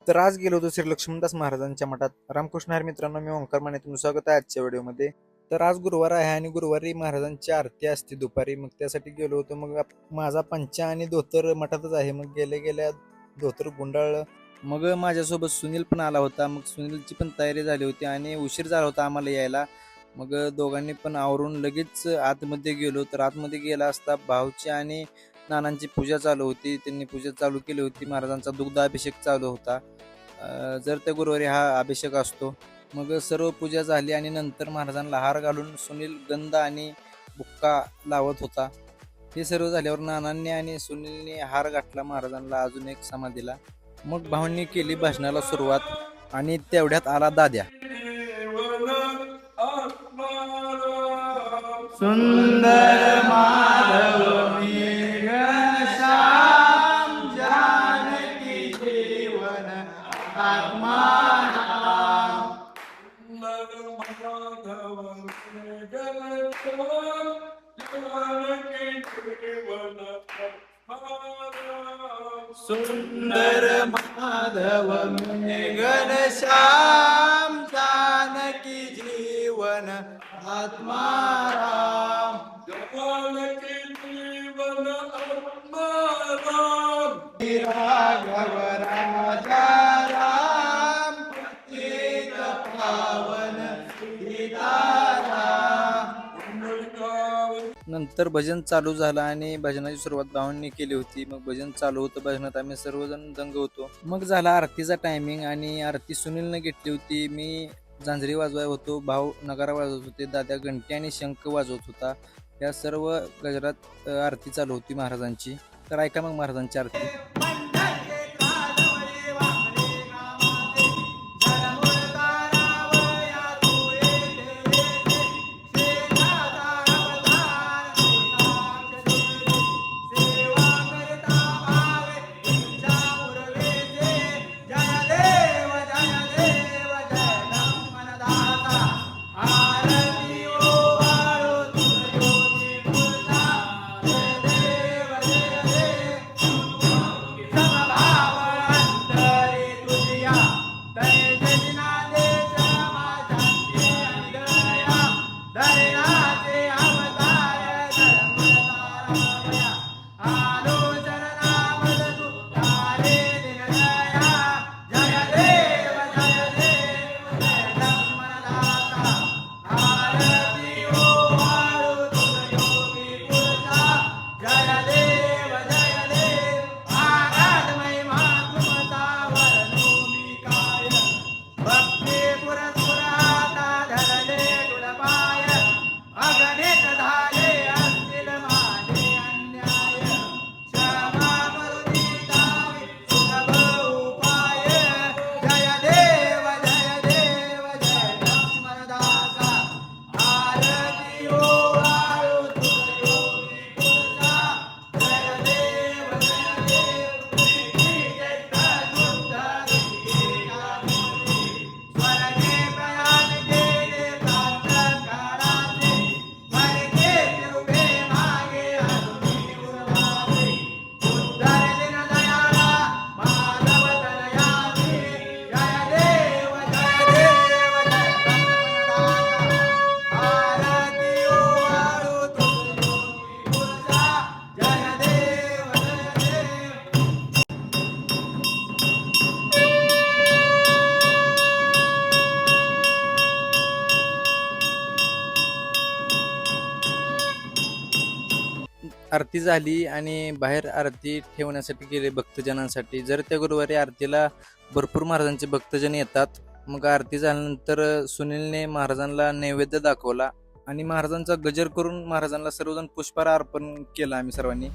तर आज गेलो होतो श्री लक्ष्मणदास महाराजांच्या मठात. रामकृष्ण हरी मित्रांनो, मी ओंकार माने, तुमचं स्वागत आहे आजच्या व्हिडिओमध्ये. तर आज गुरुवार आहे आणि गुरुवारी महाराजांची आरती असते दुपारी. मग त्यासाठी गेलो होतो. मग माझा पंचा आणि धोतर मठातच आहे. मग गेल्या धोतर गुंडाळलं. मग माझ्यासोबत सुनील पण आला होता. मग सुनीलची पण तयारी झाली होती आणि उशीर झाला होता आम्हाला यायला. मग दोघांनी पण आवरून लगेच आतमध्ये गेलो. तर आतमध्ये गेला असता भाऊची आणि नानांची पूजा चालू होती. त्यांनी पूजा चालू केली होती. महाराजांचा दुग्धाभिषेक चालू होता. जर त्या गुरुवारी हा अभिषेक असतो. मग सर्व पूजा झाली आणि नंतर महाराजांना हार घालून सुनील गंध आणि बुक्का लावत होता. हे सर्व झाल्यावर नानांनी आणि सुनीलने हार घातला महाराजांना अजून एक समाधीला. मग भावांनी केली भाषणाला सुरुवात आणि तेवढ्यात आला दाद्या. सुंदर माधव मी घनश्याम जानकी जीवन आत्मा सुंदर माधव मी घनश्याम जानकी जीवन आत्माराम जानकी जीवन आत्माराम राघव राजा राम पतित पावन सीताराम. नंतर भजन चालू झालं आणि भजनाची सुरुवात भावांनी केली होती. मग भजन चालू होतं. भजनात आम्ही सर्वजण दंग होतो. मग झाला आरतीचा टायमिंग आणि आरती सुनीलने घेतली होती. मी झांजरी वाजवाय होतो, भाऊ नगारा वाजवत होते, दादा घंटी आणि शंख वाजवत होता. या सर्व गजरात आरती चालू होती महाराजांची. तर ऐका मग महाराजांची आरती. आरती झाली आणि बाहेर आरती ठेवण्यासाठी गेले भक्तजनांसाठी. जर त्या गुरुवारी आरतीला भरपूर महाराजांचे भक्तजन येतात. मग आरती झाल्यानंतर सुनीलने महाराजांना नैवेद्य दाखवला आणि महाराजांचा गजर करून महाराजांना सर्वजण पुष्पहार अर्पण केला आम्ही सर्वांनी.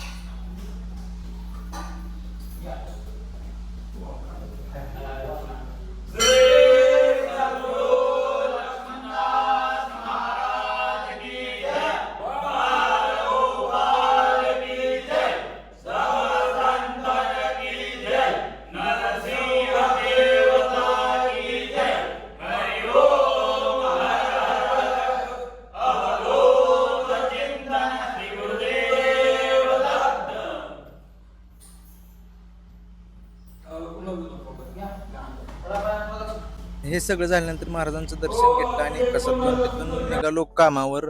हे सगळं झाल्यानंतर महाराजांचं दर्शन घेतलं आणि कसं तिथून निघालो कामावर.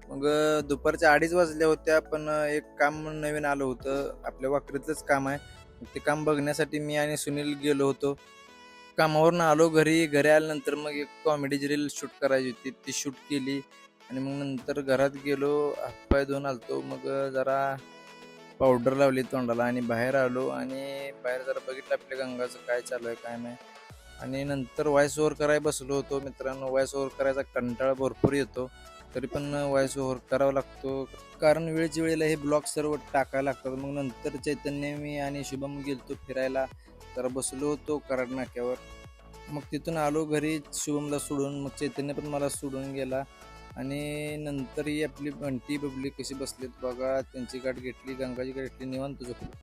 मग दुपारच्या 2:30 वाजल्या होत्या, पण एक काम नवीन आलं होतं, आपल्या वाकरीतलंच काम आहे. मग ते काम बघण्यासाठी मी आणि सुनील गेलो होतो. कामावरून आलो घरी आल्यानंतर मग एक कॉमेडी रील शूट करायची होती, ती शूट केली आणि मग नंतर घरात गेलो, हातपाय धुवून आलतो. मग जरा पावडर लावली तोंडाला आणि बाहेर आलो आणि बाहेर जरा बघितलं आपल्या गंगाचं काय चालू आहे काय नाही. आणि नंतर व्हॉइस ओव्हर करायला बसलो होतो. मित्रांनो, व्हॉइस ओव्हर करायचा कंटाळा भरपूर येतो, तरी पण व्हॉइस ओव्हर करावा लागतो, कारण वेळच्या वेळेला हे ब्लॉग सर्व टाकायला लागतात. मग नंतर चैतन्य, मी आणि शुभम गेलतो फिरायला, तर बसलो होतो कराड नाक्यावर. मग तिथून आलो घरी शुभमला सोडून, मग चैतन्य पण मला सोडून गेला. आणि नंतर ही आपली बंटी बबली कशी बसलीत बघा, त्यांची गाठ घेतली, गंगाची गाठ घेतली, निवांत झोपलो.